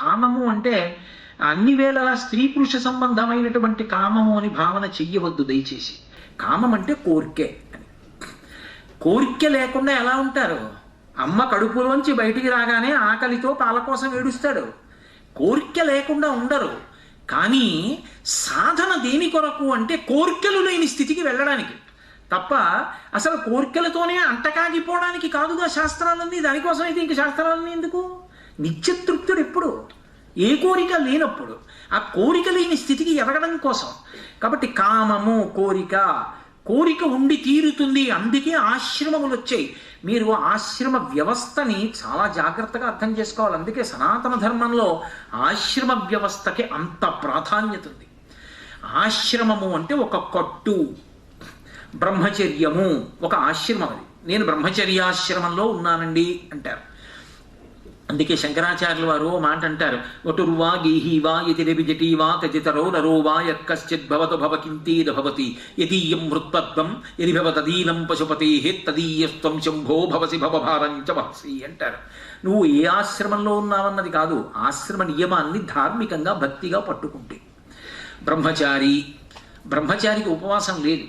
కామము అంటే అన్ని వేళలా స్త్రీ పురుష సంబంధమైనటువంటి కామము అని భావన చెయ్యవద్దు దయచేసి. కామం అంటే కోరికే అని. కోరిక లేకుండా ఎలా ఉంటారు? అమ్మ కడుపులోంచి బయటికి రాగానే ఆకలితో పాల కోసం ఏడుస్తాడు. కోరిక లేకుండా ఉండరు. కానీ సాధన దేని కొరకు అంటే కోరికలు లేని స్థితికి వెళ్ళడానికి తప్ప అసలు కోరికలతోనే అంటకాగిపోవడానికి కాదుగా శాస్త్రాలన్నీ. దానికోసం అయితే ఇంక శాస్త్రాలన్నీ ఎందుకు? నిత్యతృప్తుడు ఎప్పుడు? ఏ కోరిక లేనప్పుడు ఆ కోరిక లేని స్థితికి ఎదగడం కోసం. కాబట్టి కామము కోరిక, కోరిక ఉండి తీరుతుంది. అందుకే ఆశ్రమములు వచ్చాయి. మీరు ఆశ్రమ వ్యవస్థని చాలా జాగ్రత్తగా అర్థం చేసుకోవాలి. అందుకే సనాతన ధర్మంలో ఆశ్రమ వ్యవస్థకి అంత ప్రాధాన్యత ఉంది. ఆశ్రమము అంటే ఒక కట్టు, బ్రహ్మచర్యము ఒక ఆశ్రమం. అది నేను బ్రహ్మచర్యాశ్రమంలో ఉన్నానండి అంటారు. అందుకే శంకరాచార్యుల వారు మాట అంటారు, వటుర్వా గీహీవా యతిరభిజటీవా కజితరో నరో వా యక్కశ్చిద్భవతు భవకింతేద భవతి యదీయం హృత్పద్మం యది భవతదీనం పశుపతేః తదీయస్త్వం శంభో భవసి భవభారం చ వహసి అంటారు. నువ్వు ఏ ఆశ్రమంలో ఉన్నావన్నది కాదు, ఆశ్రమ నియమాన్ని ధార్మికంగా భక్తిగా పట్టుకుంటే. బ్రహ్మచారికి ఉపవాసం లేదు.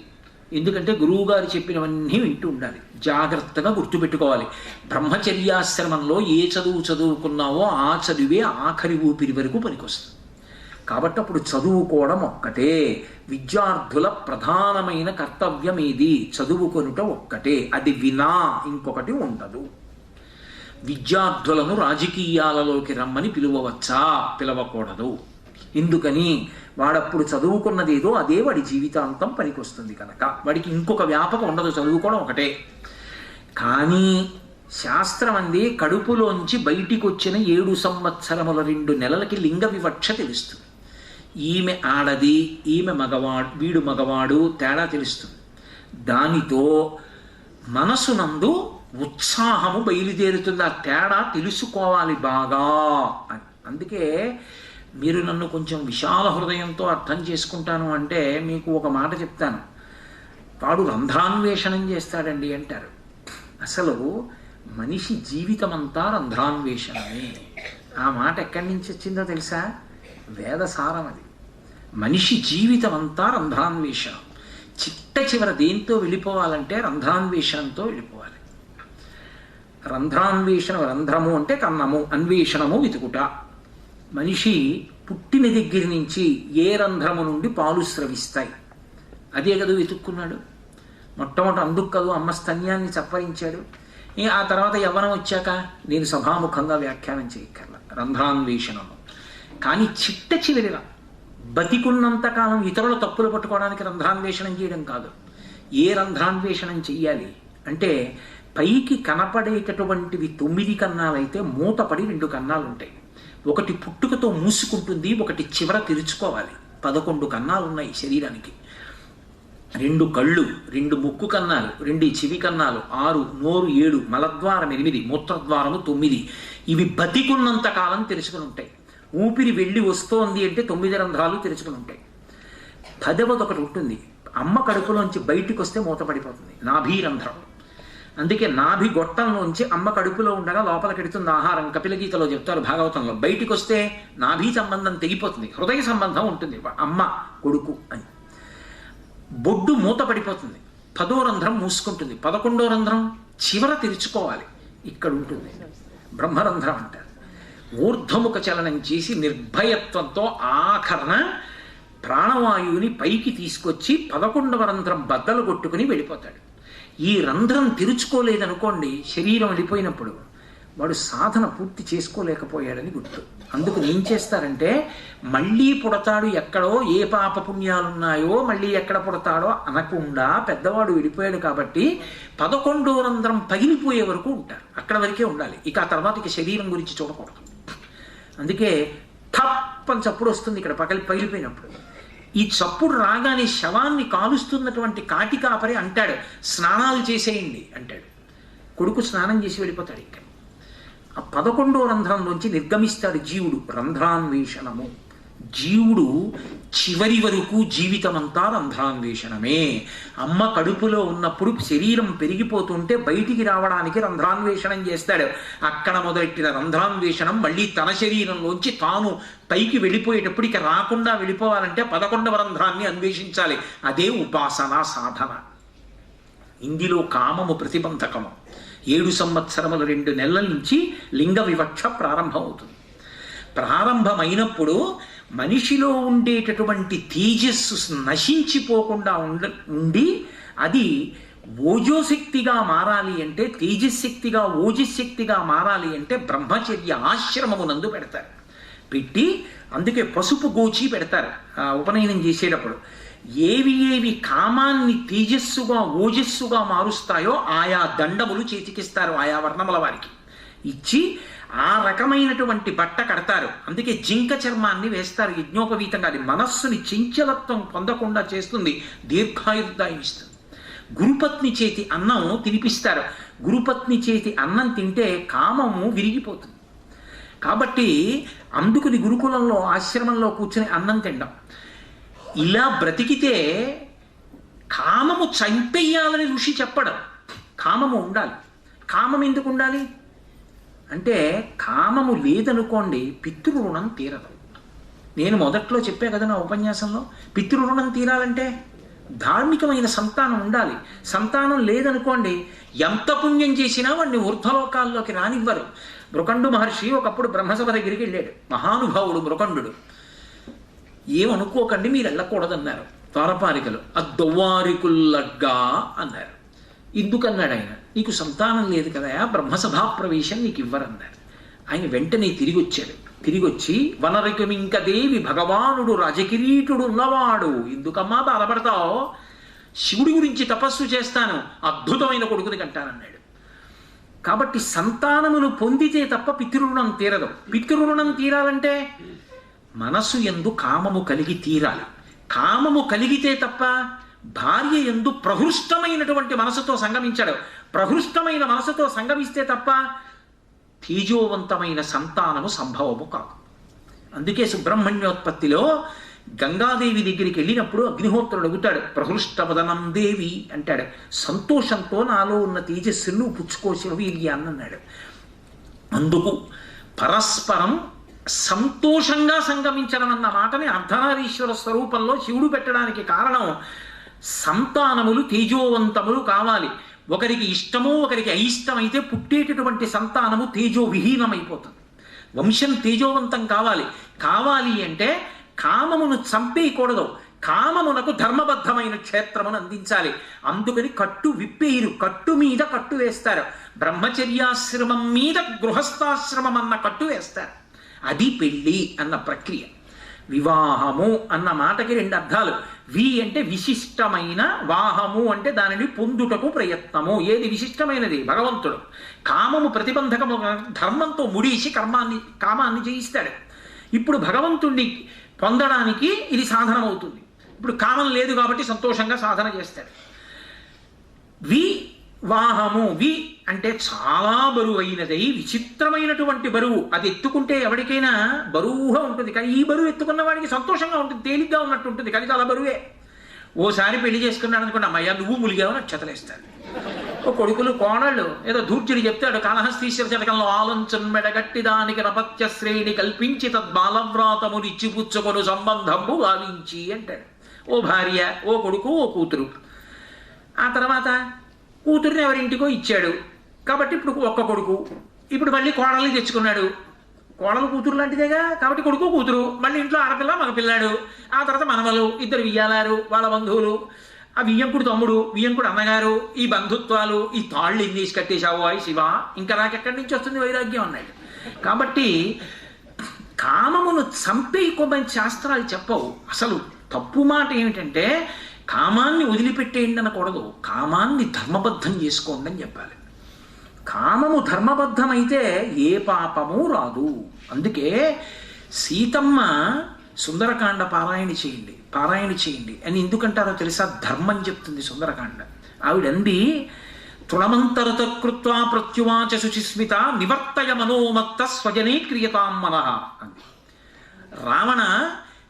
ఎందుకంటే గురువుగారు చెప్పినవన్నీ వింటూ ఉండాలి. జాగ్రత్తగా గుర్తుపెట్టుకోవాలి. బ్రహ్మచర్యాశ్రమంలో ఏ చదువు చదువుకున్నావో ఆ చదువే ఆఖరి ఊపిరి వరకు పనికొస్తుంది. కాబట్టి అప్పుడు చదువుకోవడం ఒక్కటే. విద్యార్థుల ప్రధానమైన కర్తవ్యం ఏది? చదువుకొనుట ఒక్కటే. అది వినా ఇంకొకటి ఉండదు. విద్యార్థులను రాజకీయాలలోకి రమ్మని పిలువవచ్చా? పిలవకూడదు. ఎందుకని? వాడప్పుడు చదువుకున్నదేదో అదే వాడి జీవితాంతం పనికొస్తుంది కనుక వాడికి ఇంకొక వ్యాపకం ఉండదు. చదువుకోవడం ఒకటే. కానీ శాస్త్రం అంది కడుపులోంచి బయటికి వచ్చిన 7 సంవత్సరముల 2 నెలలకి లింగ వివక్ష తెలుస్తుంది. ఈమె ఆడది, ఈమె మగవాడు, వీడు మగవాడు తేడా తెలుస్తుంది. దానితో మనసునందు ఉత్సాహము బయలుదేరుతుంది. ఆ తేడా తెలుసుకోవాలి బాగా అని. అందుకే మీరు నన్ను కొంచెం విశాల హృదయంతో అర్థం చేసుకుంటాను అంటే మీకు ఒక మాట చెప్తాను. వాడు రంధ్రాన్వేషణం చేస్తాడండి అంటారు. అసలు మనిషి జీవితం అంతా రంధ్రాన్వేషణమే. ఆ మాట ఎక్కడి నుంచి వచ్చిందో తెలుసా? వేదసారం అది. మనిషి జీవితం అంతా రంధ్రాన్వేషణం. చిట్ట చివర దేంతో వెళ్ళిపోవాలంటే రంధ్రాన్వేషణంతో వెళ్ళిపోవాలి. రంధ్రాన్వేషణం, రంధ్రము అంటే కన్నము, అన్వేషణము వెతుకుట. మనిషి పుట్టిన దగ్గర నుంచి ఏ రంధ్రము నుండి పాలు స్రవిస్తాయి అదే కదా వెతుక్కున్నాడు. మొట్టమొదటి అందుకు కదూ అమ్మ స్తన్యాన్ని చప్పరించాడు. ఆ తర్వాత యవ్వనం వచ్చాక నేను సభాముఖంగా వ్యాఖ్యానం చేయక్కర్లా, రంధ్రాన్వేషణము. కానీ చిట్ట చివరిగా బతికున్నంతకాలం ఇతరుల తప్పులు పట్టుకోవడానికి రంధ్రాన్వేషణం చేయడం కాదు. ఏ రంధ్రాన్వేషణం చెయ్యాలి అంటే పైకి కనపడేటటువంటివి 9 కన్నాలైతే మూతపడి 2 కన్నాలు ఉంటాయి. ఒకటి పుట్టుకతో మూసుకుంటుంది, ఒకటి చివర తెరుచుకోవాలి. 11 కన్నాలు ఉన్నాయి శరీరానికి. 2 కళ్ళు, 2 ముక్కు కన్నాలు, 2 చెవి కన్నాలు, 6 నోరు, 7 మలద్వారం, 8 మూత్రద్వారము, 9. ఇవి బతికున్నంత కాలం తెరుచుకుని ఉంటాయి. ఊపిరి వెళ్ళి వస్తోంది అంటే 9 రంధ్రాలు తెరుచుకుని ఉంటాయి. 10వది ఒకటి ఉంటుంది. అమ్మ కడుపులోంచి బయటికి వస్తే మూతపడిపోతుంది, నాభీరంధ్రం. అందుకే నాభి గొట్టంలోంచి అమ్మ కడుపులో ఉండగా లోపలికెడుతుంది ఆహారం. కపిలగీతలో చెప్తారు, భాగవతంలో. బయటికి వస్తే నాభి సంబంధం తెగిపోతుంది, హృదయ సంబంధం ఉంటుంది, అమ్మ కొడుకు అని. బొడ్డు మూత పడిపోతుంది, 10వ రంధ్రం మూసుకుంటుంది, 11వ రంధ్రం చివర తెరుచుకోవాలి, ఇక్కడ ఉంటుంది, బ్రహ్మరంధ్రం అంటారు. ఊర్ధ్వముఖ చలనం చేసి నిర్భయత్వంతో ఆఖరణ ప్రాణవాయువుని పైకి తీసుకొచ్చి 11వ రంధ్రం బద్దలు కొట్టుకుని వెళ్ళిపోతాడు. ఈ రంధ్రం తెరుచుకోలేదనుకోండి, శరీరం వెళ్ళిపోయినప్పుడు వాడు సాధన పూర్తి చేసుకోలేకపోయాడని గుర్తు. అందుకు ఏం చేస్తారంటే మళ్ళీ పుడతాడు, ఎక్కడో ఏ పాప పుణ్యాలున్నాయో మళ్ళీ ఎక్కడ పుడతాడో అనకుండా పెద్దవాడు వెళ్ళిపోయాడు కాబట్టి 11వ రంధ్రం పగిలిపోయే వరకు ఉంటారు. అక్కడ వరకే ఉండాలి. ఇక ఆ తర్వాత ఇక శరీరం గురించి చూడకూడదు. అందుకే ఠప్ అని చప్పుడు వస్తుంది ఇక్కడ పగిలిపోయినప్పుడు. ఈ చప్పుడు రాగానే శవాన్ని కాలుస్తున్నటువంటి కాటి కాపరి అంటాడు, స్నానాలు చేసేయండి అంటాడు. కొడుకు స్నానం చేసి వెళ్ళిపోతాడు. ఇక్కడ ఆ 11వ రంధ్రంలోంచి నిర్గమిస్తాడు జీవుడు. రంధ్రాన్వేషణము. జీవుడు చివరి వరకు జీవితమంతా రంధ్రాన్వేషణమే. అమ్మ కడుపులో ఉన్నప్పుడు శరీరం పెరిగిపోతుంటే బయటికి రావడానికి రంధ్రాన్వేషణం చేస్తాడు. అక్కడ మొదలెట్టిన రంధ్రాన్వేషణం మళ్ళీ తన శరీరంలోంచి తాను పైకి వెళ్ళిపోయేటప్పుడు ఇక రాకుండా వెళ్ళిపోవాలంటే 11వ రంధ్రాన్ని అన్వేషించాలి. అదే ఉపాసనా సాధన. ఇందులో కామము ప్రతిబంధకము. 7 సంవత్సరముల 2 నెలల నుంచి లింగ వివక్ష ప్రారంభమవుతుంది. ప్రారంభమైనప్పుడు మనిషిలో ఉండేటటువంటి తేజస్సు నశించిపోకుండా ఉండి అది ఓజోశక్తిగా మారాలి అంటే, తేజశక్తిగా ఓజశక్తిగా మారాలి అంటే బ్రహ్మచర్య ఆశ్రమమునందు పెడతారు. పెట్టి అందుకే పసుపు గోచి పెడతారు ఉపనయనం చేసేటప్పుడు. ఏవి కామాన్ని తేజస్సుగా ఓజస్సుగా మారుస్తాయో ఆయా దండములు చేతికిస్తారు ఆయా వర్ణముల వారికి ఇచ్చి ఆ రకమైనటువంటి బట్ట కడతారు. అందుకే జింక చర్మాన్ని వేస్తారు యజ్ఞోపవీతంగా. అది మనస్సుని చంచలత్వం పొందకుండా చేస్తుంది, దీర్ఘాయుర్దాయం ఇస్తుంది. గురుపత్ని చేతి అన్నం తినిపిస్తారు. గురుపత్ని చేతి అన్నం తింటే కామము విరిగిపోతుంది. కాబట్టి అందుకుని గురుకులంలో ఆశ్రమంలో కూర్చుని అన్నం తినడం. ఇలా బ్రతికితే కామము చంపేయాలని ఋషి చెప్పడం. కామము ఉండాలి. కామం ఎందుకు ఉండాలి అంటే, కామము లేదనుకోండి పితృరుణం తీరదు. నేను మొదట్లో చెప్పా కదా నా ఉపన్యాసంలో, పితృరుణం తీరాలంటే ధార్మికమైన సంతానం ఉండాలి. సంతానం లేదనుకోండి ఎంత పుణ్యం చేసినా వాడిని ఊర్ధ్వలోకాల్లోకి రానివ్వరు. మృకండు మహర్షి ఒకప్పుడు బ్రహ్మసభ దగ్గరికి వెళ్ళాడు. మహానుభావుడు మృకండు. ఏమనుకోకండి మీరు వెళ్ళకూడదన్నారు ద్వారపాలికలు. అద్దొవ్వారికుల్లగ్గా అన్నారు. ఎందుకన్నాడు ఆయన, నీకు సంతానం లేదు కదా, బ్రహ్మసభా ప్రవేశం నీకు ఇవ్వరన్నారు. ఆయన వెంటనే తిరిగి వచ్చాడు. తిరిగి వచ్చి వనరికమింకదేవి భగవానుడు రాజకిరీటుడు ఉన్నవాడు, ఎందుకమ్మా బాధపడతావు, శివుడి గురించి తపస్సు చేస్తాను, అద్భుతమైన కొడుకుని కంటానన్నాడు. కాబట్టి సంతానమును పొందితే తప్ప పితృరుణం తీరదు. పితృరుణం తీరాలంటే మనసు యందు కామము కలిగి తీరాలి. కామము కలిగితే తప్ప భార్య యందు ప్రహృష్టమైనటువంటి మనసుతో సంగమించాడు. ప్రహృష్టమైన మనసుతో సంగమిస్తే తప్ప తేజోవంతమైన సంతానము సంభవము కాదు. అందుకే సుబ్రహ్మణ్యోత్పత్తిలో గంగాదేవి దగ్గరికి వెళ్ళినప్పుడు అగ్నిహోత్రుడు అడుగుతాడు, ప్రహృష్టవదనం దేవి అంటాడు. సంతోషంతో నాలో ఉన్న తేజస్సును పుచ్చుకోసిన వీర్యాన్ని అన్నాడు. అందుకు పరస్పరం సంతోషంగా సంగమించడం అన్న మాటని అర్ధనారీశ్వర స్వరూపంలో శివుడు పెట్టడానికి కారణం సంతానములు తేజోవంతములు కావాలి. ఒకరికి ఇష్టమో ఒకరికి అయిష్టమైతే పుట్టేటటువంటి సంతానము తేజో విహీనమైపోతుంది. వంశం తేజోవంతం కావాలి అంటే కామమును చంపేయకూడదు. కామమునకు ధర్మబద్ధమైన క్షేత్రమును అందించాలి. అందుకని కట్టు విప్పేరు, కట్టు మీద కట్టు వేస్తారు. బ్రహ్మచర్యాశ్రమం మీద గృహస్థాశ్రమం అన్న కట్టు వేస్తారు. అది పెళ్ళి అన్న ప్రక్రియ. వివాహము అన్న మాటకి 2 అర్థాలు. వి అంటే విశిష్టమైన, వాహము అంటే దానిని పొందుటకు ప్రయత్నము. ఏది విశిష్టమైనది? భగవంతుడు. కామము ప్రతిబంధకము, ధర్మంతో ముడేసి కామాన్ని జయిస్తాడు. ఇప్పుడు భగవంతుణ్ణి పొందడానికి ఇది సాధనం అవుతుంది. ఇప్పుడు కామం లేదు కాబట్టి సంతోషంగా సాధన చేస్తాడు. వాహము వి అంటే చాలా బరువైనదై విచిత్రమైనటువంటి బరువు. అది ఎత్తుకుంటే ఎవరికైనా బరువుగా ఉంటుంది, కానీ ఈ బరువు ఎత్తుకున్న వాడికి సంతోషంగా ఉంటుంది, తేలిగ్గా ఉన్నట్టు ఉంటుంది, కానీ చాలా బరువే. ఓసారి పెళ్లి చేసుకున్నాడు అనుకోండి, అమ్మయ్య నువ్వు ములిగావని నక్షతలేస్తాడు. ఓ కొడుకులు కోడళ్ళు ఏదో ధూర్జుడు చెప్తాడు, కాళహస్తీశ్వర శతకంలో ఆలోచన మెడగట్టి దానికి రపత్య శ్రేణి కల్పించి తద్బాలవ్రాతముని ఇచ్చిపుచ్చుకొను సంబంధము భావించి అంటాడు. ఓ భార్య, ఓ కొడుకు, ఓ కూతురు. ఆ తర్వాత కూతురుని ఎవరింటికో ఇచ్చాడు కాబట్టి ఇప్పుడు ఒక్క కొడుకు. ఇప్పుడు మళ్ళీ కోడల్ని తెచ్చుకున్నాడు. కోడలు కూతురు లాంటిదేగా కాబట్టి కొడుకు కూతురు, మళ్ళీ ఇంట్లో ఆడపిల్ల మగపిల్లాడు, ఆ తర్వాత మనవలు, 2 వియ్యాలారు, వాళ్ళ బంధువులు, ఆ వియ్యంకుడు తమ్ముడు, వియ్యంకుడు అన్నగారు, ఈ బంధుత్వాలు, ఈ తాళ్ళు ఇన్నేసి కట్టేశావు అయి శివ, ఇంకా నాకెక్కడి నుంచి వస్తుంది వైరాగ్యం అన్నాడు. కాబట్టి కామమును చంపేయకోమని శాస్త్రాలు చెప్పవు. అసలు తప్పు మాట ఏమిటంటే కామాన్ని వదిలిపెట్టేయండి అనకూడదు, కామాన్ని ధర్మబద్ధం చేసుకోండి అని చెప్పాలి. కామము ధర్మబద్ధమైతే ఏ పాపము రాదు. అందుకే సీతమ్మ సుందరకాండ పారాయణ చేయండి అని ఎందుకంటారో తెలుసా? ధర్మం చెప్తుంది సుందరకాండ. ఆవిడంది, తృణమంతరత కృత్వా ప్రత్యువాచ శుచిస్మిత నివర్తయ మనోమత్త స్వజనే క్రియతాం మనః అంది. రావణ,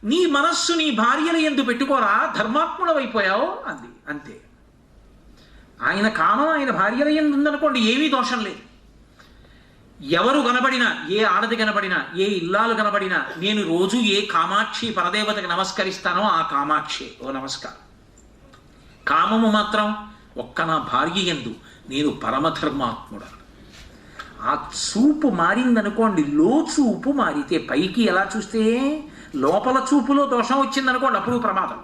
నీ మనస్సు నీ భార్యల యందు పెట్టుకోరా, ధర్మాత్ముడవైపోయావు అంది. అంతే. ఆయన కామం ఆయన భార్యల యందు ఉందనుకోండి, ఏమీ దోషం లేదు. ఎవరు కనబడినా, ఏ ఆడది కనబడినా, ఏ ఇల్లాలు కనబడినా, నేను రోజు ఏ కామాక్షి పరదేవతకి నమస్కరిస్తానో ఆ కామాక్షి ఓ నమస్కారం. కామము మాత్రం ఒక్క నా భార్య యందు నేను పరమధర్మాత్ముడు. ఆ చూపు మారిందనుకోండి, చూపు మారితే పైకి ఎలా చూస్తే, లోపల చూపులో దోషం వచ్చిందనుకోండి అప్పుడు ప్రమాదం.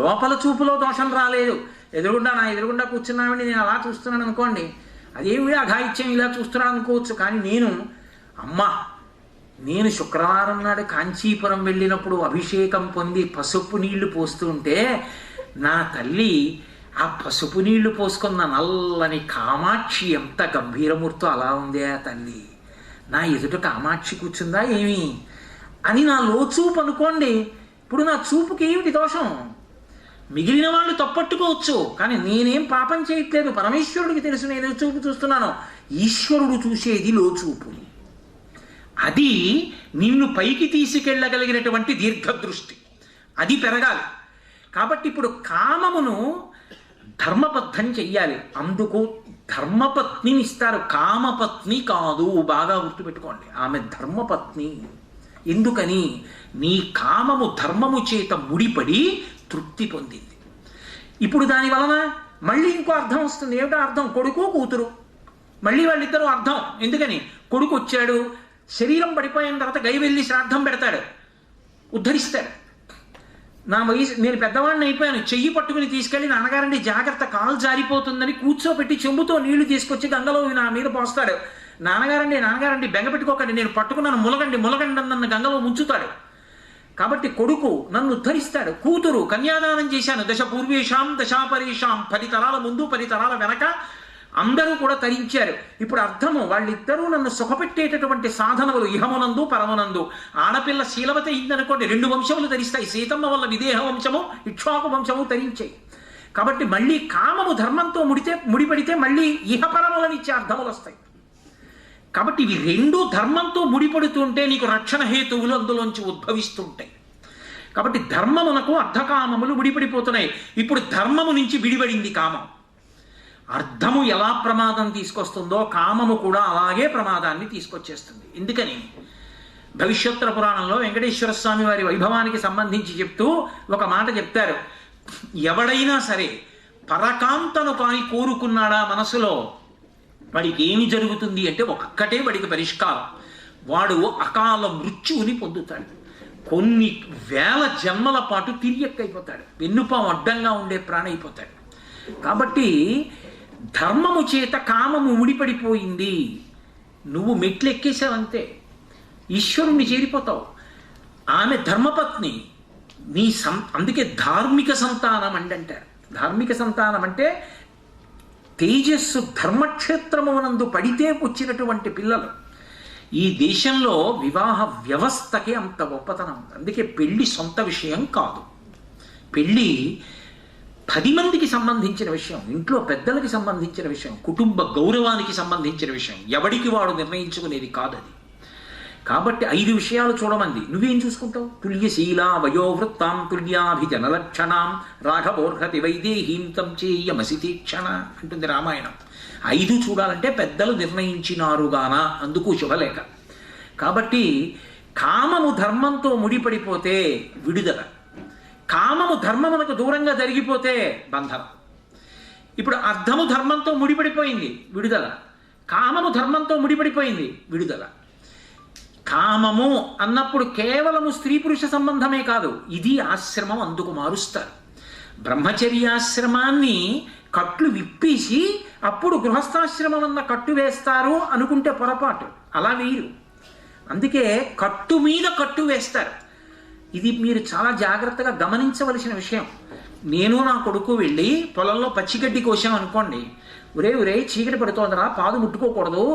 లోపల చూపులో దోషం రాలేదు, నా ఎదురుగుండా కూర్చున్నామని నేను అలా చూస్తున్నాను అనుకోండి, అదేమి అఘాయిత్యం ఇలా చూస్తున్నాను అనుకోవచ్చు. కానీ నేను శుక్రవారం నాడు కాంచీపురం వెళ్ళినప్పుడు అభిషేకం పొంది పసుపు నీళ్లు పోస్తూ ఉంటే నా తల్లి ఆ పసుపు నీళ్లు పోసుకున్న నల్లని కామాక్షి ఎంత గంభీరమూర్తో అలా ఉందే ఆ తల్లి, నా ఎదుట కామాక్షి కూర్చుందా ఏమి అని నా లోచూపు అనుకోండి. ఇప్పుడు నా చూపుకి ఏమిటి దోషం? మిగిలిన వాళ్ళు తప్పట్టుకోవచ్చు, కానీ నేనేం పాపం చేయట్లేదు. పరమేశ్వరుడికి తెలుసు నేను చూపు చూస్తున్నాను. ఈశ్వరుడు చూసేది లోచూపు. అది నిన్ను పైకి తీసుకెళ్ళగలిగినటువంటి దీర్ఘదృష్టి, అది పెరగాలి. కాబట్టి ఇప్పుడు కామమును ధర్మబద్ధం చెయ్యాలి. అందుకు ధర్మపత్నిని ఇస్తారు, కామపత్ని కాదు. బాగా గుర్తుపెట్టుకోండి, ఆమె ధర్మపత్ని. ఎందుకని? నీ కామము ధర్మము చేత ముడిపడి తృప్తి పొందింది. ఇప్పుడు దాని వలన మళ్ళీ ఇంకో అర్థం వస్తుంది. ఏమిటో అర్థం? కొడుకు కూతురు, మళ్ళీ వాళ్ళిద్దరూ అర్థం. ఎందుకని? కొడుకు వచ్చాడు, శరీరం పడిపోయిన తర్వాత గై వెళ్ళి శ్రాద్ధం పెడతాడు, ఉద్ధరిస్తాడు. నా వయసు, నేను పెద్దవాడిని అయిపోయాను, చెయ్యి పట్టుకుని తీసుకెళ్ళి నాన్నగారండి జాగ్రత్త కాలు జారిపోతుందని కూర్చోపెట్టి చెంబుతో నీళ్లు తీసుకొచ్చి గంగలో నా మీద పోస్తాడు. నాన్నగారండి బెంగ పెట్టుకోకండి, నేను పట్టుకున్నాను, ములగండి నన్ను గంగలో ముంచుతాడు. కాబట్టి కొడుకు నన్ను ఉద్ధరిస్తాడు. కూతురు కన్యాదానం చేశాను, దశ పూర్వేషాం దశాపరేషాం, 10 తరాల ముందు 10 తరాల వెనక అందరూ కూడా తరించారు. ఇప్పుడు అర్థము, వాళ్ళిద్దరూ నన్ను సుఖపెట్టేటటువంటి సాధనములు ఇహమునందు పరమునందు. ఆడపిల్ల శీలవత అయిందనుకోండి 2 వంశములు తరిస్తాయి. సీతమ్మ వల్ల విదేహ వంశము ఇక్ష్వాకు వంశము తరించాయి. కాబట్టి మళ్ళీ కామము ధర్మంతో ముడిపడితే మళ్ళీ ఇహపరములనిచ్చే అర్థములు వస్తాయి. కాబట్టి ఇవి 2 ధర్మంతో ముడిపడుతుంటే నీకు రక్షణ హేతువులు అందులోంచి ఉద్భవిస్తుంటాయి. కాబట్టి ధర్మమునకు అర్ధకామములు ముడిపడిపోతున్నాయి. ఇప్పుడు ధర్మము నుంచి విడిపడింది కామం. అర్థము ఎలా ప్రమాదం తీసుకొస్తుందో కామము కూడా అలాగే ప్రమాదాన్ని తీసుకొచ్చేస్తుంది. ఎందుకని? భవిష్యోత్తర పురాణంలో వెంకటేశ్వర స్వామి వారి వైభవానికి సంబంధించి చెప్తూ ఒక మాట చెప్తారు. ఎవడైనా సరే పరకాంతను కాని కోరుకున్నాడా మనసులో, వాడికి ఏమి జరుగుతుంది అంటే ఒక్కటే వాడికి పరిష్కారం. వాడు అకాల మృత్యువుని పొందుతాడు. కొన్ని వేల జన్మల పాటు తిరియక్కైపోతాడు, వెన్నుపాం అడ్డంగా ఉండే ప్రాణైపోతాడు. కాబట్టి ధర్మము చేత కామము ముడిపడిపోయింది. నువ్వు మెట్లు ఎక్కేసావంతే, ఈశ్వరుణ్ణి చేరిపోతావు. ఆమె ధర్మపత్ని, అందుకే ధార్మిక సంతానం అంటారు. ధార్మిక సంతానం అంటే తేజస్సు ధర్మక్షేత్రమునందు పడితే వచ్చినటువంటి పిల్లలు. ఈ దేశంలో వివాహ వ్యవస్థకి అంత గొప్పతనం ఉంది. అందుకే పెళ్లి సొంత విషయం కాదు. పెళ్లి 10 మందికి సంబంధించిన విషయం, ఇంట్లో పెద్దలకి సంబంధించిన విషయం, కుటుంబ గౌరవానికి సంబంధించిన విషయం. ఎవడికి వాడు నిర్ణయించుకునేది కాదది. కాబట్టి 5 విషయాలు చూడమంది. నువ్వేం చూసుకుంటావు? తుల్యశీలా వయోవృత్తాం తుల్యాభిజనలక్షణాం రాఘవోర్హతి వైదేహీం తం చేయమసి తీక్షణ అంటుంది రామాయణం. 5 చూడాలంటే పెద్దలు నిర్ణయించినారుగానా, అందుకు శుభలేఖ. కాబట్టి కామము ధర్మంతో ముడిపడిపోతే విడుదల, కామము ధర్మమునకు దూరంగా జరిగిపోతే బంధనం. ఇప్పుడు అర్థము ధర్మంతో ముడిపడిపోయింది, విడుదల. కామము ధర్మంతో ముడిపడిపోయింది, విడుదల. కామము అన్నప్పుడు కేవలము స్త్రీ పురుష సంబంధమే కాదు, ఇది ఆశ్రమం, అందుకు మారుస్తారు. బ్రహ్మచర్యాశ్రమాన్ని కట్లు విప్పేసి అప్పుడు గృహస్థాశ్రమం అన్న కట్టు వేస్తారు అనుకుంటే పొరపాటు. అలా వేయరు. అందుకే కట్టు మీద కట్టు వేస్తారు. ఇది మీరు చాలా జాగ్రత్తగా గమనించవలసిన విషయం. నేను నా కొడుకు వెళ్ళి పొలంలో పచ్చిగడ్డి కోసాం అనుకోండి, ఒరే చీకటి పడుతోందిరా, పాదు ముట్టుకోకూడదు,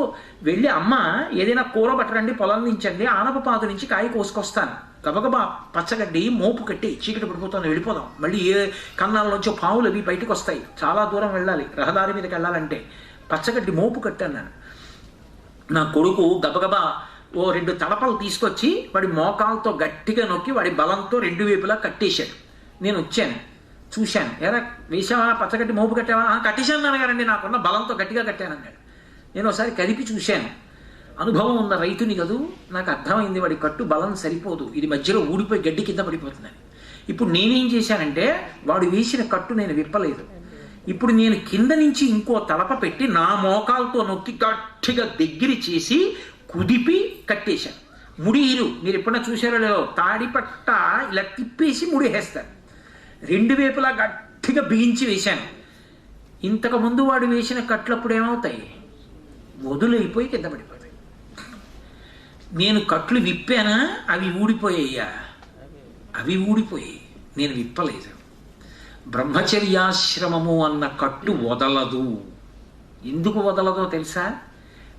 వెళ్ళి అమ్మ ఏదైనా కూర పట్టరండి, పొలం నుంచండి, ఆనప పాదు నుంచి కాయ కోసుకొస్తాను, గబగబా పచ్చగడ్డి మోపు కట్టి చీకటి పడిపోతుంది వెళ్ళిపోదాం, మళ్ళీ ఏ కన్నాల్లోంచో పావులు అవి బయటకు వస్తాయి, చాలా దూరం వెళ్ళాలి, రహదారి మీదకి వెళ్ళాలంటే పచ్చగడ్డి మోపు కట్టాను నేను. నా కొడుకు గబగబా ఓ 2 తలపలు తీసుకొచ్చి వాడి మోకాలతో గట్టిగా నొక్కి వాడి బలంతో 2 వైపులా కట్టేశాడు. నేను వచ్చాను, చూశాను. ఎరా వేసావా, పచ్చగట్టి మోపు కట్టావా? కట్టేశాను నాన్నగారండి, నాకున్న బలంతో గట్టిగా కట్టానన్నాడు. నేను ఒకసారి కదిపి చూశాను. అనుభవం ఉన్న రైతుని కదూ, నాకు అర్థమైంది వాడి కట్టు బలం సరిపోదు, ఇది మధ్యలో ఊడిపోయి గడ్డి కింద పడిపోతుందని. ఇప్పుడు నేనేం చేశానంటే వాడు వేసిన కట్టు నేను విప్పలేదు. ఇప్పుడు నేను కింద నుంచి ఇంకో తలప పెట్టి నా మోకాలతో నొక్కి గట్టిగా దగ్గర చేసి కుదిపి కట్టేశాను. ముడిలు మీరు ఎప్పుడన్నా చూశారో లేదో, తాడి పట్ట ఇలా తిప్పేసి ముడివేస్తారు. 2 వైపులా గట్టిగా బిగించి వేశాను. ఇంతకుముందు వాడు వేసిన కట్లప్పుడు ఏమవుతాయి? వదులైపోయి కింద పడిపోతాయి. నేను కట్లు విప్పానా, అవి ఊడిపోయాయ్యా, అవి ఊడిపోయాయి, నేను విప్పలేదు. బ్రహ్మచర్యాశ్రమము అన్న కట్టు వదలదు. ఎందుకు వదలదో తెలుసా?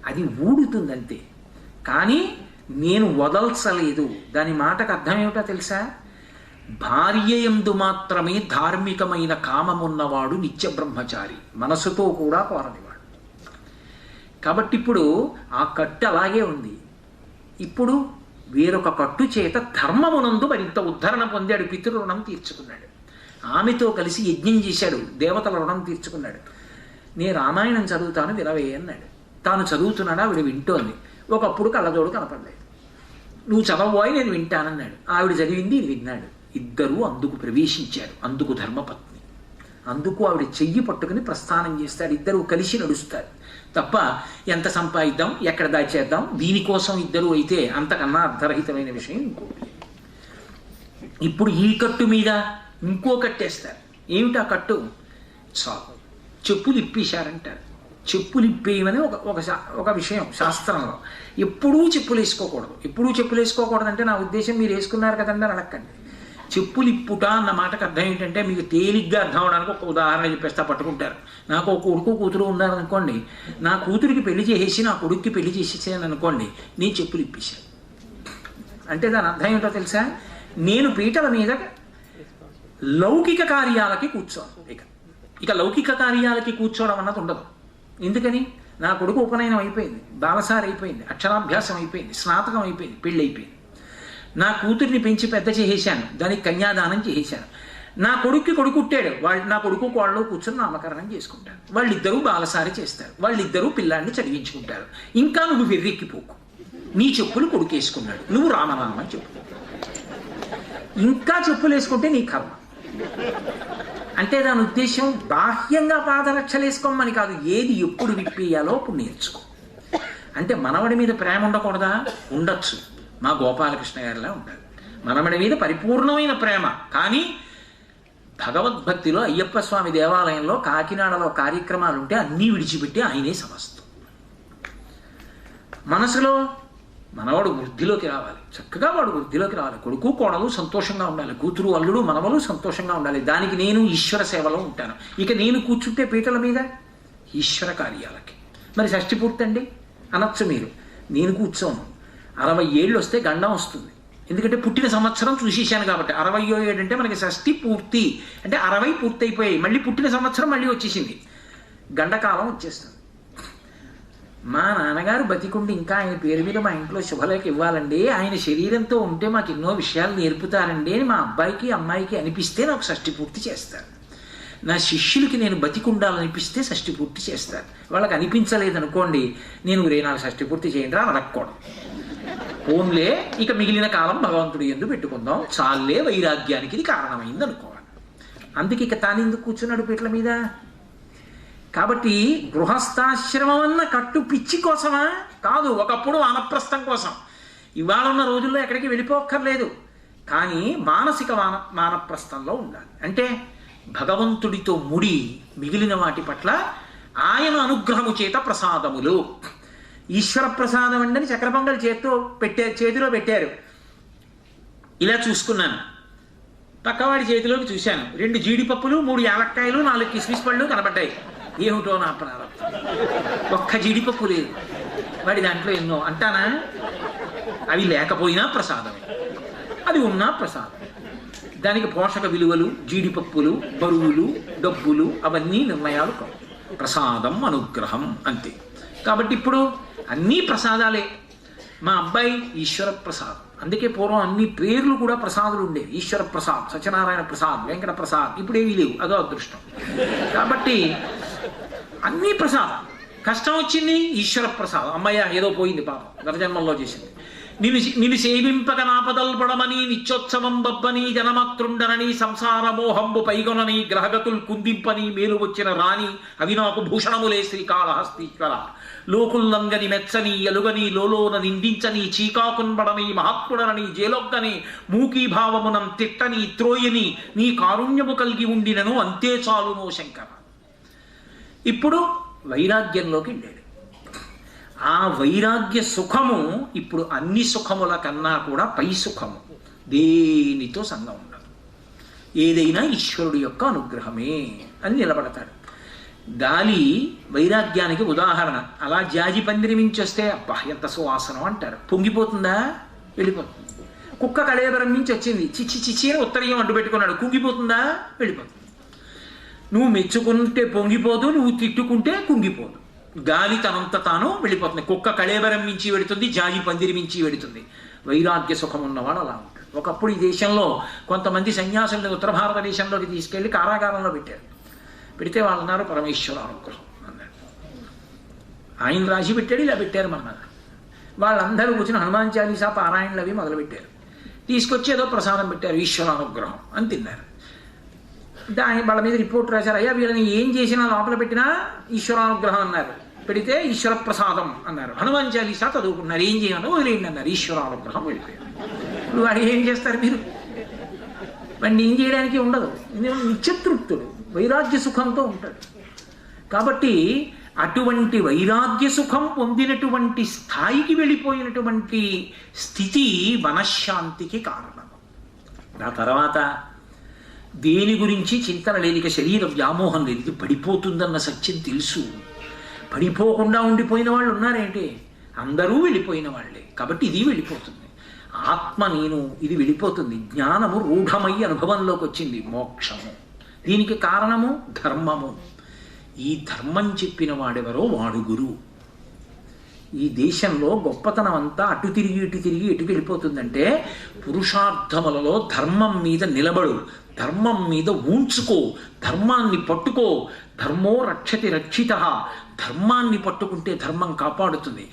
అది ఊడుతుందంతే, కానీ నేను వదల్చలేదు. దాని మాటకు అర్థం ఏమిటో తెలుసా? భార్య యందు మాత్రమే ధార్మికమైన కామమున్నవాడు నిత్య బ్రహ్మచారి, మనసుతో కూడా కోరనివాడు. కాబట్టి ఇప్పుడు ఆ కట్టు అలాగే ఉంది. ఇప్పుడు వేరొక కట్టు చేత ధర్మమునందు మరింత ఉద్ధరణ పొందాడు, పితృ రుణం తీర్చుకున్నాడు. ఆమెతో కలిసి యజ్ఞం చేశాడు, దేవతల రుణం తీర్చుకున్నాడు. నేను రామాయణం చదువుతాను వినవే అన్నాడు. తాను చదువుతున్నాడా, ఆవిడ వింటోంది. ఒకప్పుడు కళ్ళజోడు కనపడలేదు. నువ్వు చదవబోయి నేను వింటానన్నాడు. ఆవిడ చదివింది, ఇది విన్నాడు. ఇద్దరూ అందుకు ప్రవేశించారు. అందుకు ధర్మపత్ని, అందుకు ఆవిడ చెయ్యి పట్టుకుని ప్రస్థానం చేస్తాడు. ఇద్దరూ కలిసి నడుస్తారు తప్ప ఎంత సంపాదిద్దాం, ఎక్కడ దాచేద్దాం, దీనికోసం ఇద్దరు అయితే అంతకన్నా అర్థరహితమైన విషయం ఇంకోటి. ఇప్పుడు ఈ కట్టు మీద ఇంకో కట్టేస్తారు. ఏమిటా కట్టు? చాలు, చెప్పులు ఇప్పేశారంటారు. చెప్పులు ఇప్పేయమని ఒక విషయం శాస్త్రంలో. ఎప్పుడూ చెప్పులు వేసుకోకూడదు. ఎప్పుడూ చెప్పులు వేసుకోకూడదు అంటే నా ఉద్దేశం మీరు వేసుకున్నారు కదండి అని అడగండి. చెప్పులు ఇప్పుట అన్న మాటకు అర్థం ఏంటంటే మీకు తేలిగ్గా అర్థం అవడానికి ఒక ఉదాహరణ చెప్పేస్తా, పట్టుకుంటారు. నాకు ఒక కొడుకు కూతురు ఉన్నారనుకోండి, నా కూతురికి పెళ్లి చేసేసి నా కొడుక్కి పెళ్లి చేసేసాను అనుకోండి, నేను చెప్పులు ఇప్పేశాను అంటే దాని అర్థం ఏంటో తెలుసా? నేను పీటల మీద లౌకిక కార్యాలకి కూర్చోను. ఇక లౌకిక కార్యాలకి కూర్చోవడం అన్నది ఉండదు. ఎందుకని? నా కొడుకు ఉపనయనం అయిపోయింది, బాలసారి అయిపోయింది, అక్షరాభ్యాసం అయిపోయింది, స్నాతకం అయిపోయింది, పెళ్ళి అయిపోయింది. నా కూతురిని పెంచి పెద్ద చేసేసాను, దానికి కన్యాదానం చేసేసాను. నా కొడుక్కి కొడుకు పుట్టాడు, నా కొడుకు కోడలో కూర్చొని నామకరణం చేసుకుంటారు. వాళ్ళిద్దరూ బాలసారి చేస్తారు, వాళ్ళిద్దరూ పిల్లాడిని చదివించుకుంటారు. ఇంకా నువ్వు వెర్రెక్కిపోకు. నీ చెప్పులు కొడుకు వేసుకున్నాడు, నువ్వు రామనామ చెప్పు. ఇంకా చెప్పులు వేసుకుంటే నీ కర్మ. అంటే దాని ఉద్దేశం బాహ్యంగా పాదరక్షలు వేసుకోమని కాదు, ఏది ఎప్పుడు విప్పేయాలో అప్పుడు నేర్చుకో. అంటే మనవడి మీద ప్రేమ ఉండకూడదా? ఉండొచ్చు. మా గోపాలకృష్ణ గారిలా ఉండాలి. మనవడి మీద పరిపూర్ణమైన ప్రేమ. కానీ భగవద్భక్తిలో అయ్యప్ప స్వామి దేవాలయంలో కాకినాడలో కార్యక్రమాలు ఉంటే అన్నీ విడిచిపెట్టి ఆయనే సమస్తం. మనసులో మనవాడు వృద్ధిలోకి రావాలి, చక్కగా వాడు వృద్ధిలోకి రావాలి. కొడుకు కోడలు సంతోషంగా ఉండాలి, కూతురు అల్లుడు మనవలు సంతోషంగా ఉండాలి. దానికి నేను ఈశ్వర సేవలో ఉంటాను. ఇక నేను కూర్చుంటే పీటల మీద ఈశ్వర కార్యాలకి. మరి షష్ఠి పూర్తండి అనొచ్చు మీరు. నేను కూర్చోను. 60 ఏళ్ళు వస్తే గండం వస్తుంది. ఎందుకంటే పుట్టిన సంవత్సరం చూసేసాను కాబట్టి. 60వ ఏడు అంటే మనకి షష్ఠి పూర్తి అంటే 60 పూర్తి అయిపోయాయి. మళ్ళీ పుట్టిన సంవత్సరం మళ్ళీ వచ్చేసింది, గండకాలం వచ్చేస్తుంది. మా నాన్నగారు బతికుండి ఇంకా ఆయన పేరు మీద మా ఇంట్లో శుభలేఖ ఇవ్వాలండి, ఆయన శరీరంతో ఉంటే మాకు ఎన్నో విషయాలు నేర్పుతారండి అని మా అబ్బాయికి అమ్మాయికి అనిపిస్తే నాకు షష్ఠి పూర్తి చేస్తారు. నా శిష్యులకి నేను బతికుండాలనిపిస్తే షష్ఠి పూర్తి చేస్తారు. వాళ్ళకి అనిపించలేదనుకోండి, నేను నాకు షష్ఠి పూర్తి చేయండి రా అనకూడదు. ఓన్లే ఇక మిగిలిన కాలం భగవంతుడి యందు పెట్టుకుందాం, చాలే వైరాగ్యానికి ఇది కారణమైంది అనుకోవాలి. అందుకే ఇక తానెందుకు కూర్చున్నాడు పీటల మీద? కాబట్టి గృహస్థాశ్రమం అన్న కట్టు పిచ్చి కోసమా? కాదు. ఒకప్పుడు వానప్రస్థం కోసం. ఇవాళ ఉన్న రోజుల్లో ఎక్కడికి వెళ్ళిపోక్కర్లేదు. కానీ మానసిక వానప్రస్థంలో ఉండాలి. అంటే భగవంతుడితో ముడి మిగిలిన వాటి పట్ల ఆయన అనుగ్రహము చేత ప్రసాదములు. ఈశ్వర ప్రసాదం అండి చక్ర పొంగల్ చేతిలో పెట్టారు. ఇలా చూసుకున్నాను, పక్కవాడి చేతిలోకి చూశాను. 2 జీడిపప్పులు, 3 యాలక్కాయలు, 4 కిస్మిస్ పళ్ళు కనబడ్డాయి. ఏమిటో నా ప్రారంభం, ఒక్క జీడిపప్పు లేదు. వాడి దాంట్లో ఎన్నో అంటానా? అవి లేకపోయినా ప్రసాదమే, అది ఉన్నా ప్రసాదం. దానికి పోషక విలువలు, జీడిపప్పులు, బరువులు, డబ్బులు అవన్నీ నిర్ణయాలు కావు. ప్రసాదం అనుగ్రహం అంతే. కాబట్టి ఇప్పుడు అన్నీ ప్రసాదాలే. మా అబ్బాయి ఈశ్వర ప్రసాద్. అందుకే పూర్వం అన్ని పేర్లు కూడా ప్రసాదులు ఉండేవి. ఈశ్వర ప్రసాద్, సత్యనారాయణ ప్రసాద్, వెంకట ప్రసాద్. ఇప్పుడు ఏమీ లేవు, అదో అదృష్టం. కాబట్టి అన్నీ ప్రసాదం. కష్టం వచ్చింది ఈశ్వర ప్రసాదం. అమ్మయ్య ఏదో పోయింది పాపం, గత జన్మల్లో చేసింది. నిన్ను సేవింపక నాపదల్పడమని నిత్యోత్సవం బబ్బని జనమత్రుండనని సంసార మోహంబు పైగొనని గ్రహగతులు కుందింపని మేలు వచ్చిన రాణి అవి నాకు భూషణములే శ్రీకాళహస్తీశ్వర. లోకుల్లంగని మెచ్చని ఎలుగని లోలోన నిందించని చీకాకున్బడని మహాత్ముడనని జేలొగ్గని మూకీభావమునం తిట్టని త్రోయని నీ కారుణ్యము కలిగి ఉండినను అంతే చాలునో శంకర. ఇప్పుడు వైరాగ్యంలోకి వెళ్ళాడు. ఆ వైరాగ్య సుఖము ఇప్పుడు అన్ని సుఖముల కన్నా కూడా పై సుఖము. దేనితో సంగం ఉండదు, ఏదైనా ఈశ్వరుడు యొక్క అనుగ్రహమే అని నిలబడతాడు. గాలి వైరాగ్యానికి ఉదాహరణ. అలా జాజి పందిరి మించి వస్తే అబ్బా ఎంత సువాసనం అంటారు. పొంగిపోతుందా? వెళ్ళిపోతుంది. కుక్క కళేబరం నుంచి వచ్చింది, చిచ్చి చిచ్చి అని ఉత్తరీయం అడ్డు పెట్టుకున్నాడు, కుంగిపోతుందా? వెళ్ళిపోతుంది. నువ్వు మెచ్చుకుంటే పొంగిపోదు, నువ్వు తిట్టుకుంటే కుంగిపోదు. గాలి తనంత తాను వెళ్ళిపోతుంది. కుక్క కళేబరం మించి వెడుతుంది, జాజి పందిరి మించి వెడుతుంది. వైరాగ్య సుఖం ఉన్నవాడు అలా ఉంటాడు. ఒకప్పుడు ఈ దేశంలో కొంతమంది సన్యాసుల్ని ఉత్తర భారతదేశంలోకి తీసుకెళ్లి కారాగారంలో పెట్టారు. పెడితే వాళ్ళు అన్నారు పరమేశ్వర అనుగ్రహం అన్నారు. ఆయన రాసి పెట్టాడు, ఇలా పెట్టారు మన. వాళ్ళందరూ కూర్చుని హనుమాన్ చాలీసా పారాయణలు అవి మొదలుపెట్టారు. తీసుకొచ్చి ఏదో ప్రసాదం పెట్టారు, ఈశ్వర అనుగ్రహం అని తిన్నారు. దాని వాళ్ళ మీద రిపోర్ట్ రాశారు, అయ్యా వీళ్ళని ఏం చేసినా లోపల పెట్టినా ఈశ్వరానుగ్రహం అన్నారు. పెడితే ఈశ్వర ప్రసాదం అన్నారు. హనుమాన్ చాలీసా చదువుకున్నారు, ఏం చేయాలో వదిలేయండి అన్నారు. ఈశ్వరానుగ్రహం వెళ్ళిపోయారు. ఇప్పుడు వాడు ఏం చేస్తారు మీరు? వాడిని ఏం చేయడానికి ఉండదు. నిత్యతృప్తుడు, వైరాగ్య సుఖంతో ఉంటాడు. కాబట్టి అటువంటి వైరాగ్య సుఖం పొందినటువంటి స్థాయికి వెళ్ళిపోయినటువంటి స్థితి మనశ్శాంతికి కారణం. ఆ తర్వాత దేని గురించి చింతన లేనిక శరీర వ్యామోహం లేదు. ఇది పడిపోతుందన్న సత్యం తెలుసు. పడిపోకుండా ఉండిపోయిన వాళ్ళు ఉన్నారేంటి? అందరూ వెళ్ళిపోయిన వాళ్ళే. కాబట్టి ఇది వెళ్ళిపోతుంది. ఆత్మ నేను, ఇది వెళ్ళిపోతుంది. జ్ఞానము రూఢమై అనుభవంలోకి వచ్చింది, మోక్షము. దీనికి కారణము ధర్మము. ఈ ధర్మం చెప్పిన వాడెవరో వాడు గురువు. ఈ దేశంలో గొప్పతనం అంతా అటు తిరిగి ఇటు తిరిగి ఎటు వెళ్ళిపోతుందంటే, పురుషార్థములలో ధర్మం మీద నిలబడు, ధర్మం మీద ఊంచుకో, ధర్మాన్ని పట్టుకో. ధర్మో రక్షతి రక్షిత. ధర్మాన్ని పట్టుకుంటే ధర్మం కాపాడుతుంది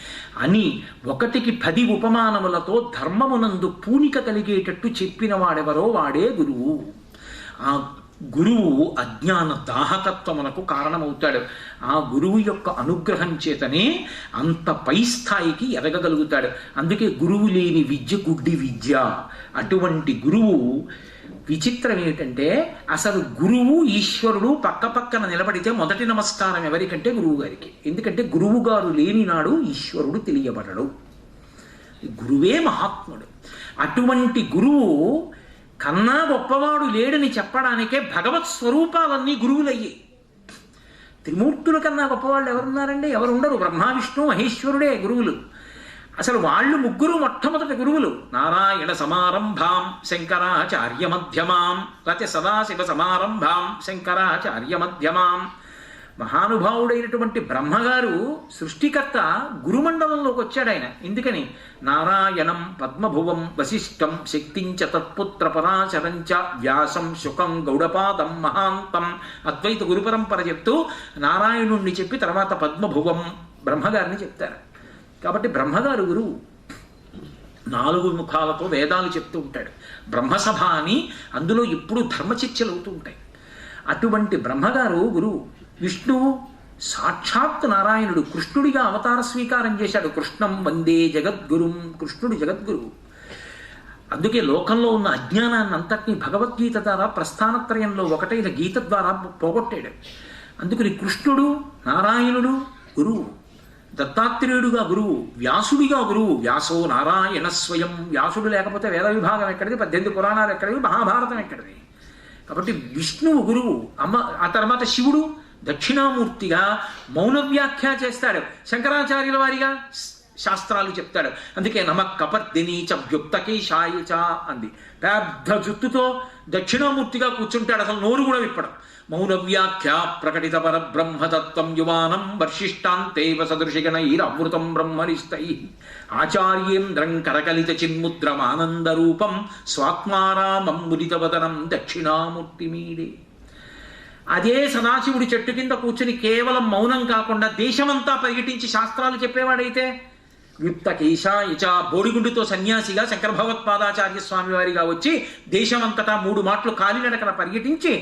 అని 1కి 10 ఉపమానములతో ధర్మమునందు పూనిక కలిగేటట్టు చెప్పిన వాడెవరో వాడే గురువు. ఆ గురువు అజ్ఞాన దాహకత్వమునకు కారణమవుతాడు. ఆ గురువు యొక్క అనుగ్రహం చేతనే అంత పై స్థాయికి ఎదగగలుగుతాడు. అందుకే గురువు లేని విద్య గుడ్డి విద్య. అటువంటి గురువు విచిత్రం ఏమిటంటే, అసలు గురువు ఈశ్వరుడు పక్క పక్కన నిలబడితే మొదటి నమస్కారం ఎవరికంటే గురువు గారికి. ఎందుకంటే గురువు గారు లేని నాడు ఈశ్వరుడు తెలియబడడు. గురువే మహాత్ముడు. అటువంటి గురువు కన్నా గొప్పవాడు లేడని చెప్పడానికే భగవత్ స్వరూపాలన్నీ గురువులయ్యాయి. త్రిమూర్తుల కన్నా గొప్పవాళ్ళు ఎవరున్నారండి? ఎవరు ఉండరు. బ్రహ్మ విష్ణు మహేశ్వరుడే గురువులు. అసలు వాళ్ళు ముగ్గురు మొట్టమొదటి గురువులు. నారాయణ సమారంభాం శంకరాచార్య మధ్యమాం, లేకపోతే సదాశివ సమారంభాం శంకరాచార్య మధ్యమాం. మహానుభావుడైనటువంటి బ్రహ్మగారు సృష్టికర్త గురుమండలంలోకి వచ్చాడు ఆయన. ఎందుకని? నారాయణం పద్మభువం వశిష్టం శక్తించ తత్పుత్ర పరాశరంచ వ్యాసం శుకం గౌడపాదం మహాంతం అద్వైత గురు పరంపర చెప్తూ నారాయణుణ్ణి చెప్పి తర్వాత పద్మభువం బ్రహ్మగారిని చెప్తారు. కాబట్టి బ్రహ్మగారు గురువు. 4 ముఖాలతో వేదాలు చెప్తూ ఉంటాడు. బ్రహ్మసభ అని అందులో ఎప్పుడూ ధర్మచర్చలు అవుతూ ఉంటాయి. అటువంటి బ్రహ్మగారు గురువు. విష్ణువు సాక్షాత్ నారాయణుడు కృష్ణుడిగా అవతార స్వీకారం చేశాడు. కృష్ణం వందే జగద్గురుం. కృష్ణుడు జగద్గురువు. అందుకే లోకంలో ఉన్న అజ్ఞానాన్ని అంతటినీ భగవద్గీత ద్వారా ప్రస్థానత్రయంలో ఒకటైన గీత ద్వారా పోగొట్టాడు. అందుకని కృష్ణుడు నారాయణుడు గురువు. దత్తాత్రేయుడుగా గురువు, వ్యాసుడిగా గురువు. వ్యాసో నారాయణ స్వయం. వ్యాసుడు లేకపోతే వేద విభాగం ఎక్కడిది? 18 పురాణాలు ఎక్కడివి? మహాభారతం ఎక్కడిది? కాబట్టి విష్ణువు గురువు. ఆ తర్వాత శివుడు దక్షిణామూర్తిగా మౌన వ్యాఖ్య చేస్తాడు. శంకరాచార్యుల వారిగా శాస్త్రాలు చెప్తాడు. అందుకే నమ కపర్దిని చ వ్యుక్తకేశాయ చ అంది. పెద్ద జుత్తుతో దక్షిణామూర్తిగా కూర్చుంటాడు, అసలు నోరు కూడా విప్పడం. మౌన వ్యాఖ్య ప్రకటిత పర బ్రహ్మతత్వం యువానం వర్షిష్టాంతేవ సదృశిగణైరమృతం బ్రహ్మనిష్టై ఆచార్యేంద్రం కరకలిత చిన్ముద్రమానందరూపం స్వాత్మారామం ముదితవదనం దక్షిణామూర్తి మీడే. అదే సదాశివుడి చెట్టు కింద కూర్చుని కేవలం మౌనం కాకుండా దేశమంతా పర్యటించి శాస్త్రాలు చెప్పేవాడైతే వ్యుక్తకేశాయ చ బోడిగుండుతో సన్యాసిగా శంకర భగవత్పాదాచార్య స్వామి వారిగా వచ్చి దేశమంతటా 3 మాటలు కాలినడకన పర్యటించి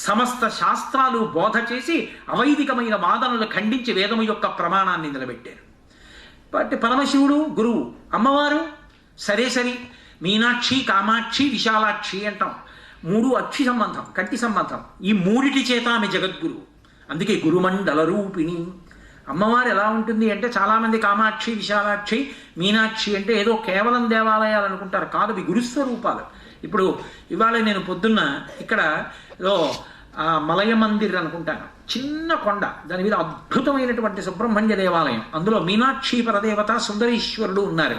సమస్త శాస్త్రాలు బోధ చేసి అవైదికమైన వాదనలు ఖండించి వేదము యొక్క ప్రమాణాన్ని నిలబెట్టారు. బట్టి పరమశివుడు గురువు, అమ్మవారు సరే మీనాక్షి, కామాక్షి, విశాలాక్షి అంటాం. 3 అక్షి సంబంధం, కంటి సంబంధం. ఈ 3 చేత ఆమె జగద్గురువు. అందుకే గురుమండల రూపిణి. అమ్మవారు ఎలా ఉంటుంది అంటే చాలామంది కామాక్షి, విశాలాక్షి, మీనాక్షి అంటే ఏదో కేవలం దేవాలయాలు అనుకుంటారు. కాదు, అవి గురుస్వరూపాలు. ఇప్పుడు ఇవాళ నేను పొద్దున్న ఇక్కడ ఏదో మలయ మందిర్ అనుకుంటాను, చిన్న కొండ, దాని మీద అద్భుతమైనటువంటి సుబ్రహ్మణ్య దేవాలయం. అందులో మీనాక్షి పరదేవత సుందరీశ్వరుడు ఉన్నారు.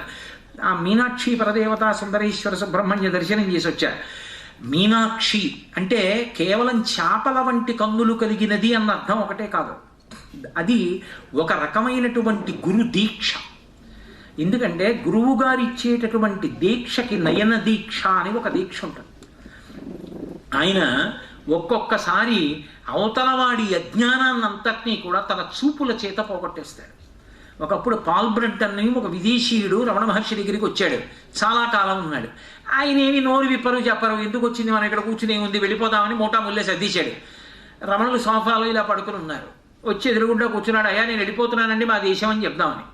ఆ మీనాక్షి పరదేవత సుందరీశ్వర సుబ్రహ్మణ్య దర్శనం చేసి వచ్చారు. మీనాక్షి అంటే కేవలం చేపల వంటి కన్నులు కలిగినది అన్న అర్థం ఒకటే కాదు, అది ఒక రకమైనటువంటి గురు దీక్ష. ఎందుకంటే గురువు గారు ఇచ్చేటటువంటి దీక్షకి నయన దీక్ష అని ఒక దీక్ష ఉంటుంది. ఆయన ఒక్కొక్కసారి అవతలవాడి అజ్ఞానాన్నంతటినీ కూడా తన చూపుల చేత పోగొట్టేస్తాడు. ఒకప్పుడు పాల్ బ్రంటన్ అని ఒక విదేశీయుడు రమణ మహర్షి దగ్గరికి వచ్చాడు. చాలా కాలం ఉన్నాడు. ఆయన ఏమి నోరు విప్పరు చెప్పరు, ఎందుకు వచ్చింది మనం ఇక్కడ కూర్చుని ఉంది, వెళ్ళిపోదామని మూటా ముల్లే సర్దిశాడు. రమణులు సోఫాలో ఇలా పడుకుని ఉన్నారు. వచ్చి ఎదురుగుండా కూర్చున్నాడు. అయ్యా నేను వెళ్ళిపోతున్నానండి మా దేశం అని చెప్దామని.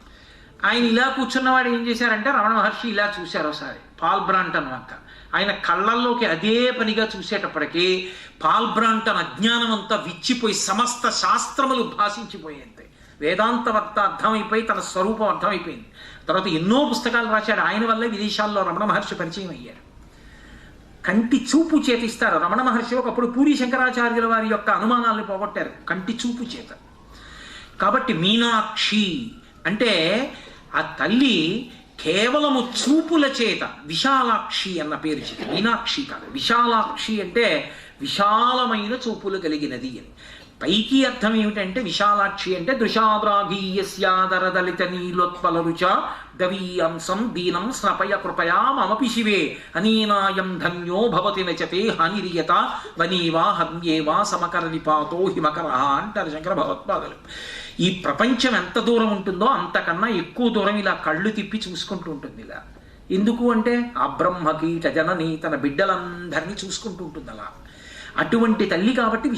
ఆయన ఇలా కూర్చున్నవాడు ఏం చేశారంటే రమణ మహర్షి ఇలా చూశారు ఒకసారి పాల్ బ్రాంటన్ వంక. ఆయన కళ్ళల్లోకి అదే పనిగా చూసేటప్పటికీ పాల్ బ్రాంటన్ అజ్ఞానం అంతా విచ్చిపోయి సమస్త శాస్త్రములు భాషించిపోయాయి. వేదాంతవర్త అర్థమైపోయి తన స్వరూపం అర్థమైపోయింది. తర్వాత ఎన్నో పుస్తకాలు రాశాడు. ఆయన వల్లే విదేశాల్లో రమణ మహర్షి పరిచయం అయ్యారు. కంటి చూపు చేతిస్తారు. రమణ మహర్షి ఒకప్పుడు పూరి శంకరాచార్యుల వారి యొక్క అనుమానాలను పోగొట్టారు కంటి చూపు చేత. కాబట్టి మీనాక్షి అంటే ఆ తల్లి కేవలము చూపుల చేత విశాలాక్షి అన్న పేరు చేత. మీనాక్షి కాదు, విశాలాక్షి అంటే విశాలమైన చూపులు కలిగినది అని. పైకి అర్థం ఏమిటంటే విశాలాక్షి అంటే దృశాద్రాఘీయస్యాదరదలిత నీలోత్పల రుచ గవీయంసం దీనం స్నపయ కృపయా మమపి శివే అనీనాయం ధన్యో భవతి నచతే హానిరియత వనీవా హన్యేవా సమకర నిపాతో హిమకర అంటారు శంకర భగవత్పాదులు. ఈ ప్రపంచం ఎంత దూరం ఉంటుందో అంతకన్నా ఎక్కువ దూరం ఇలా కళ్ళు తిప్పి చూసుకుంటూ ఉంటుంది. ఇలా ఎందుకు అంటే ఆ బ్రహ్మకీట జనని తన బిడ్డలందరినీ చూసుకుంటూ ఉంటుంది అలా. అటువంటి తల్లి కాబట్టి